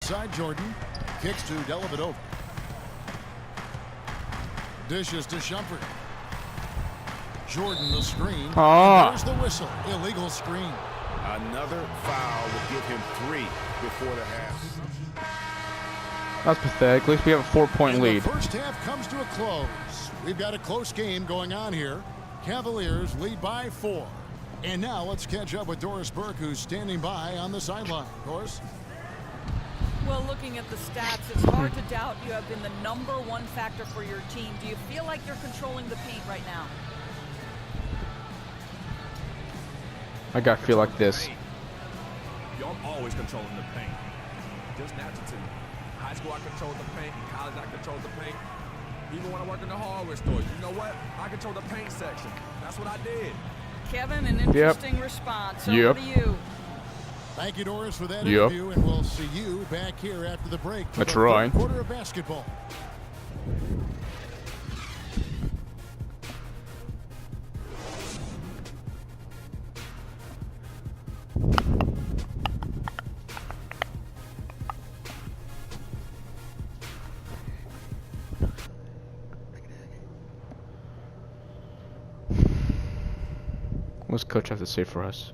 outside Jordan. Kicks to Dellavedova. Dishes to Shumpert. Jordan the screen. Ah. There's the whistle. Illegal screen. Another foul will give him 3 before the half. That's pathetic. At least we have a 4-point lead. The first half comes to a close. We've got a close game going on here. Cavaliers lead by 4. And now let's catch up with Doris Burke, who's standing by on the sideline. Doris? Well, looking at the stats, it's hard to doubt you have been the #1 factor for your team. Do you feel like you're controlling the paint right now? I gotta feel like this. Yo, I'm always controlling the paint. Just natural to me. High school, I controlled the paint. In college, I controlled the paint. Even when I work in the hardware store, you know what? I control the paint section. That's what I did. Kevin, an interesting response. Over to you. Thank you, Doris, for that interview, and we'll see you back here after the break for That's the right. third quarter of basketball. What's coach have to say for us?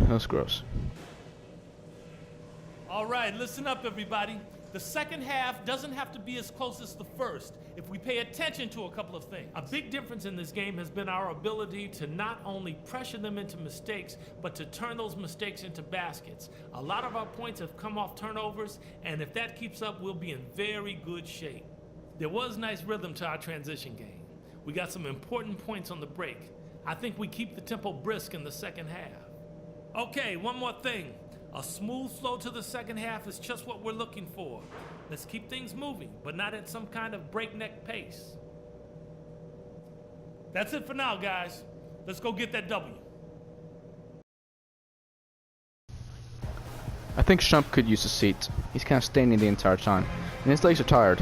That's gross. All right, listen up, everybody. The second half doesn't have to be as close as the first if we pay attention to a couple of things. A big difference in this game has been our ability to not only pressure them into mistakes, but to turn those mistakes into baskets. A lot of our points have come off turnovers, and if that keeps up, we'll be in very good shape. There was nice rhythm to our transition game. We got some important points on the break. I think we keep the tempo brisk in the second half. Okay, one more thing. A smooth flow to the second half is just what we're looking for. Let's keep things moving, but not at some kind of breakneck pace. That's it for now, guys. Let's go get that W. I think Shump could use a seat. He's kind of standing the entire time, and his legs are tired.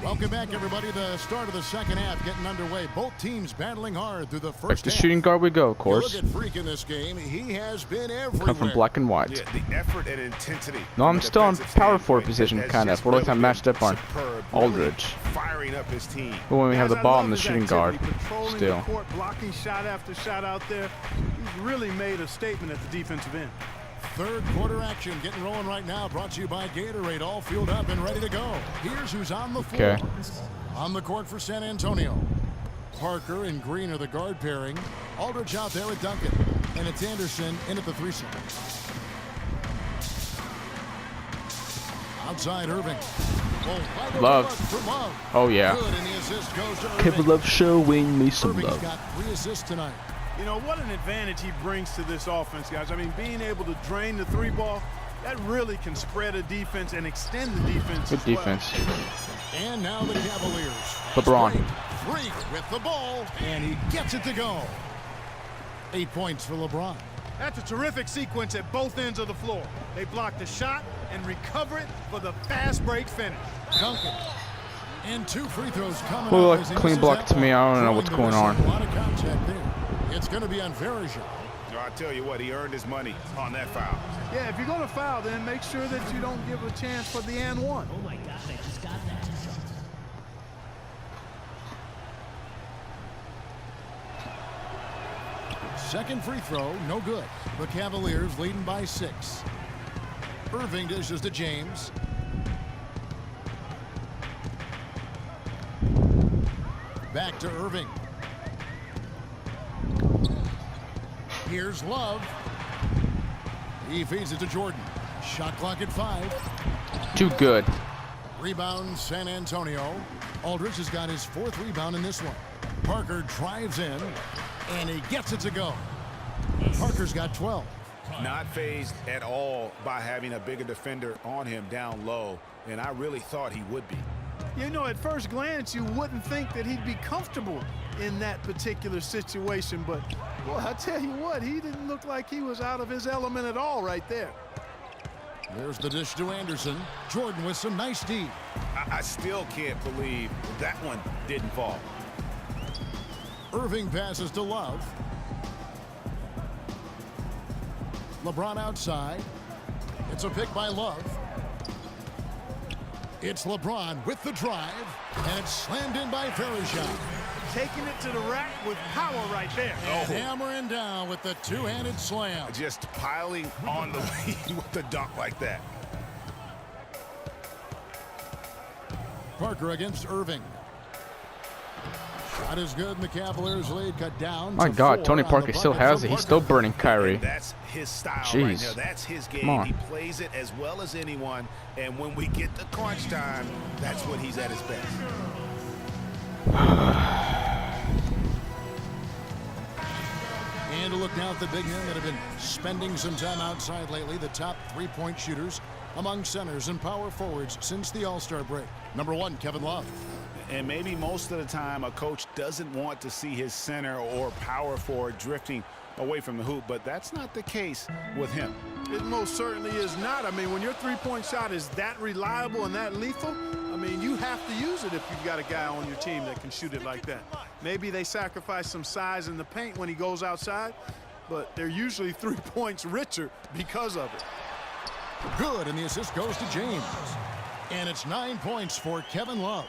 Welcome back, everybody. The start of the second half getting underway. Both teams battling hard through the Back first to half. shooting guard we go, of course. Look at Freak in this game. He has been everywhere. Come from black and white. Yeah, the effort and intensity. No, I'm from a still in defensive power forward standpoint position, has kind of. just We're looking at really matched up on superb, Aldridge. firing up his team. But when we have the Guys, I ball love in the his shooting guard, activity, controlling still. the court, blocking shot after shot out there. He's really made a statement at the defensive end. Third quarter action getting rolling right now. Brought to you by Gatorade. All fueled up and ready to go. Here's who's on the floor. Okay. On the court for San Antonio. Parker and Green are the guard pairing. Aldridge out there with Duncan. And it's Anderson in at the 3-side. Outside Irving. Oh, Love. for Love. Oh, yeah. Good, and the assist goes to Irving. People love showing me some Irving's love. got 3 assists tonight. You know, what an advantage he brings to this offense, guys. I mean, being able to drain the 3-ball, that really can spread a defense and extend the defense Good as well. defense. And now the Cavaliers. LeBron. Freak with the ball, and he gets it to go. 8 points for LeBron. That's a terrific sequence at both ends of the floor. They block the shot and recover it for the fast break finish. Duncan. And 2 free throws coming Well, up like as he clean misses block that to me. one. I don't know Throwing what's the going whistle. on. A lot of contact there. It's going to be on Vereja. I tell you what, he earned his money on that foul. Yeah, if you're going to foul, then make sure that you don't give a chance for the and one. Oh my God, I just got that. Second free throw, no good. The Cavaliers leading by 6. Irving dishes to James. Back to Irving. Here's Love. He feeds it to Jordan. Shot clock at 5. Too good. Rebound San Antonio. Aldridge has got his 4th rebound in this one. Parker drives in, and he gets it to go. Parker's got 12. Not fazed at all by having a bigger defender on him down low, and I really thought he would be. You know, at first glance, you wouldn't think that he'd be comfortable in that particular situation, but, boy, I tell you what, he didn't look like he was out of his element at all right there. There's the dish to Anderson. Jordan with some nice D. I still can't believe that one didn't fall. Irving passes to Love. LeBron outside. It's a pick by Love. It's LeBron with the drive, and it's slammed in by Verizon. Taking it to the rack with power right there. And hammering down with the two-handed slam. Just piling on the lead with the dunk like that. Parker against Irving. Shot is good, and the Cavaliers lead cut down. My to God, 4 Tony on Parker the still bucket has for it. He's Parker. still burning Kyrie. And that's his style right Jeez. now. That's his Come game. on. He plays it as well as anyone. And when we get to crunch time, that's when he's at his best. And to look now at the big men that have been spending some time outside lately, the top three-point shooters among centers and power forwards since the All-Star break. Number 1, Kevin Love. And maybe most of the time a coach doesn't want to see his center or power forward drifting away from the hoop, but that's not the case with him. It most certainly is not. I mean, when your three-point shot is that reliable and that lethal, I mean, you have to use it if you've got a guy on your team that can shoot it like that. Maybe they sacrifice some size in the paint when he goes outside, but they're usually 3 points richer because of it. Good, and the assist goes to James. And it's 9 points for Kevin Love.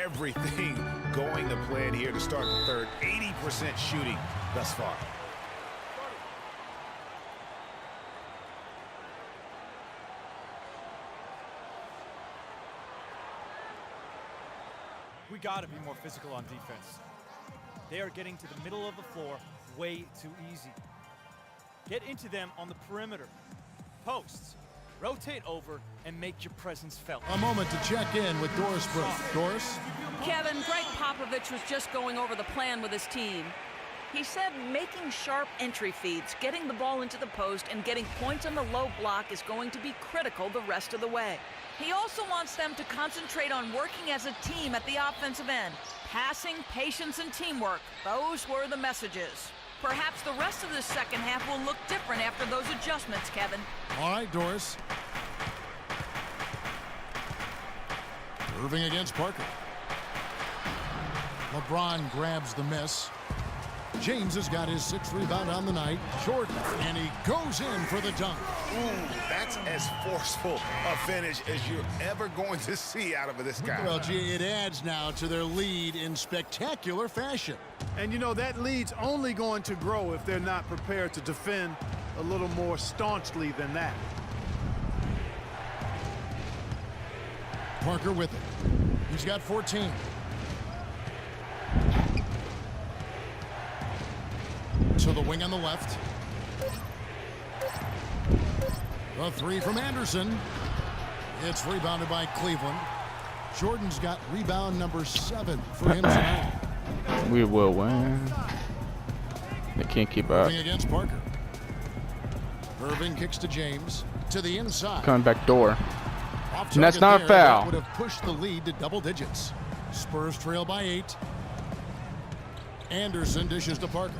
Everything going to plan here to start the third. 80% shooting thus far. We got to be more physical on defense. They are getting to the middle of the floor way too easy. Get into them on the perimeter. Posts. Rotate over and make your presence felt. A moment to check in with Doris Burke. Doris? Kevin, Greg Popovich was just going over the plan with his team. He said making sharp entry feeds, getting the ball into the post, and getting points on the low block is going to be critical the rest of the way. He also wants them to concentrate on working as a team at the offensive end. Passing, patience, and teamwork. Those were the messages. Perhaps the rest of the second half will look different after those adjustments, Kevin. All right, Doris. Irving against Parker. LeBron grabs the miss. James has got his 6th rebound on the night. Jordan, and he goes in for the dunk. Ooh, that's as forceful a finish as you're ever going to see out of this guy. Well, gee, it adds now to their lead in spectacular fashion. And you know, that lead's only going to grow if they're not prepared to defend a little more staunchly than that. Parker with it. He's got 14. To the wing on the left. A 3 from Anderson. It's rebounded by Cleveland. Jordan's got rebound number 7 for him tonight. We will win. They can't keep up. Irving against Parker. Irving kicks to James. To the inside. Coming back door. Off And that's target not a there. foul. That would have pushed the lead to double digits. Spurs trail by 8. Anderson dishes to Parker.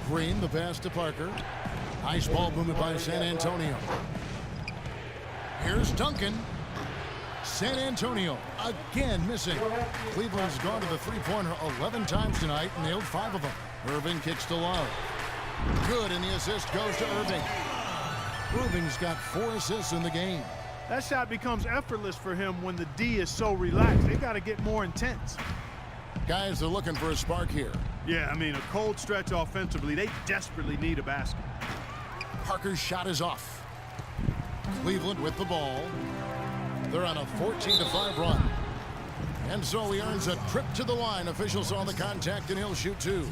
Green, the pass to Parker. Nice ball movement by San Antonio. Here's Duncan. San Antonio again missing. Cleveland's gone to the three-pointer 11 times tonight and nailed 5 of them. Irving kicks to Love. Good, and the assist goes to Irving. Irving's got 4 assists in the game. That shot becomes effortless for him when the D is so relaxed. They got to get more intense. Guys are looking for a spark here. Yeah, I mean, a cold stretch offensively. They desperately need a basket. Parker's shot is off. Cleveland with the ball. They're on a 14-5 run. And so he earns a trip to the line. Officials saw the contact, and he'll shoot 2.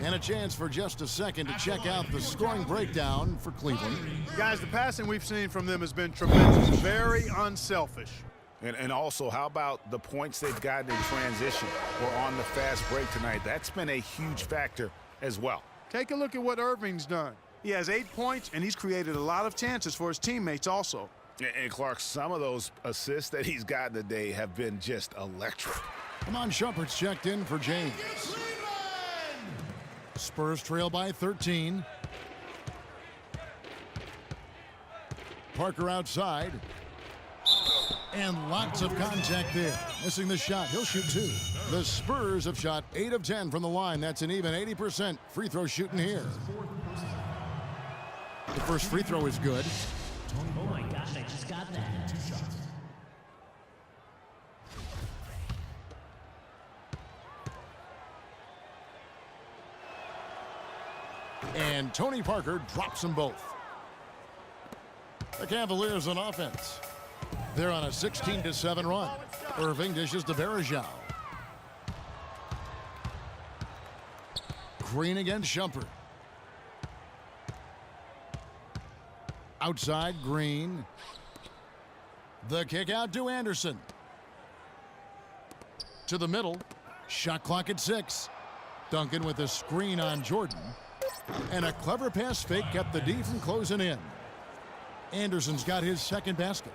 And a chance for just a second to check out the scoring breakdown for Cleveland. Guys, the passing we've seen from them has been tremendous. Very unselfish. And also, how about the points they've gotten in transition or on the fast break tonight? That's been a huge factor as well. Take a look at what Irving's done. He has 8 points, and he's created a lot of chances for his teammates also. And Clark, some of those assists that he's gotten today have been just electric. Amon Shumpert's checked in for James. Spurs trail by 13. Parker outside. And lots of contact there. Missing the shot. He'll shoot 2. The Spurs have shot 8 of 10 from the line. That's an even 80% free throw shooting here. The first free throw is good. Oh my gosh, I just got that. 2 shots. And Tony Parker drops them both. The Cavaliers on offense. They're on a 16-7 run. Irving dishes to Varejao. Green against Shumpert. Outside, Green. The kick out to Anderson. To the middle. Shot clock at 6. Duncan with a screen on Jordan. And a clever pass fake kept the D from closing in. Anderson's got his second basket.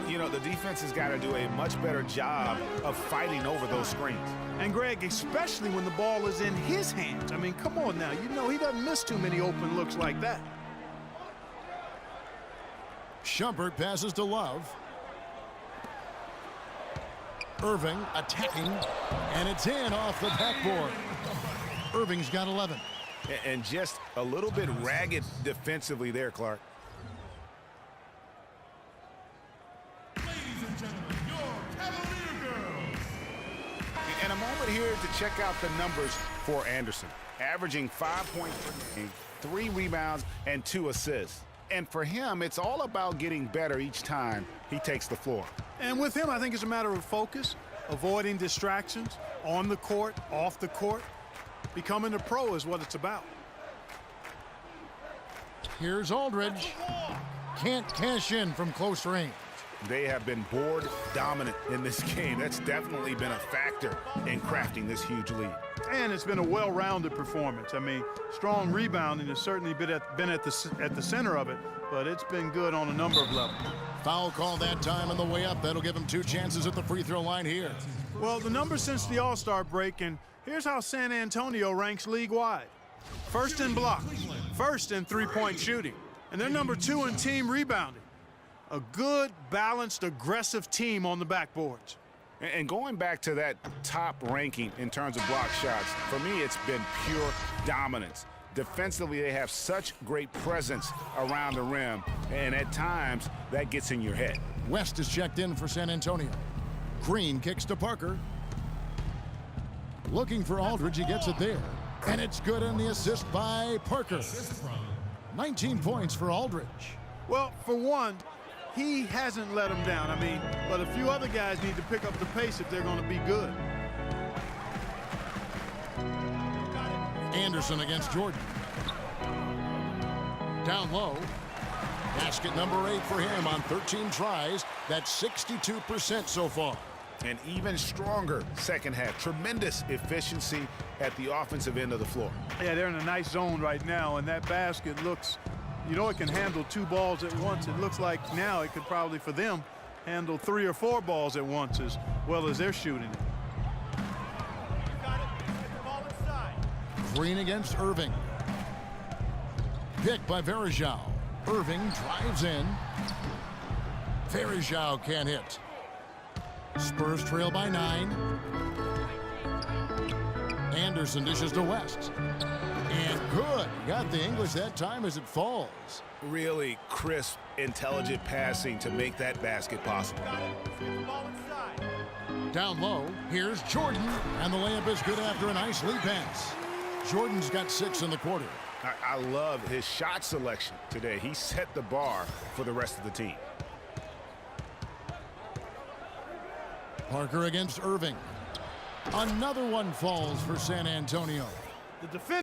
You know, the defense has got to do a much better job of fighting over those screens. And Greg, especially when the ball is in his hands. I mean, come on now. You know he doesn't miss too many open looks like that. Shumpert passes to Love. Irving attacking, and it's in off the backboard. Irving's got 11. And just a little bit ragged defensively there, Clark. Ladies and gentlemen, your Cavalier girls. And a moment here to check out the numbers for Anderson. Averaging 5 points per game, 3 rebounds, and 2 assists. And for him, it's all about getting better each time he takes the floor. And with him, I think it's a matter of focus, avoiding distractions, on the court, off the court. Becoming a pro is what it's about. Here's Aldridge. Can't cash in from close range. They have been board dominant in this game. That's definitely been a factor in crafting this huge lead. And it's been a well-rounded performance. I mean, strong rebounding has certainly been at the center of it, but it's been good on a number of levels. Foul call that time on the way up. That'll give him 2 chances at the free throw line here. Well, the numbers since the All-Star break, and here's how San Antonio ranks league-wide. First in blocks, first in three-point shooting, and they're number 2 in team rebounding. A good, balanced, aggressive team on the backboards. And going back to that top ranking in terms of block shots, for me, it's been pure dominance. Defensively, they have such great presence around the rim, and at times, that gets in your head. West is checked in for San Antonio. Green kicks to Parker. Looking for Aldridge, he gets it there. And it's good on the assist by Parker. 19 points for Aldridge. Well, for one, he hasn't let him down. I mean, but a few other guys need to pick up the pace if they're going to be good. Anderson against Jordan. Down low. Basket number 8 for him on 13 tries. That's 62% so far. An even stronger second half. Tremendous efficiency at the offensive end of the floor. Yeah, they're in a nice zone right now, and that basket looks, you know, it can handle 2 balls at once. It looks like now it could probably, for them, handle 3 or 4 balls at once as well as they're shooting it. Green against Irving. Pick by Varejao. Irving drives in. Varejao can't hit. Spurs trail by 9. Anderson dishes to West. And good. Got the English that time as it falls. Really crisp, intelligent passing to make that basket possible. Down low, here's Jordan. And the layup is good after a nice lead pass. Jordan's got 6 in the quarter. I love his shot selection today. He set the bar for the rest of the team. Parker against Irving. Another one falls for San Antonio. The defense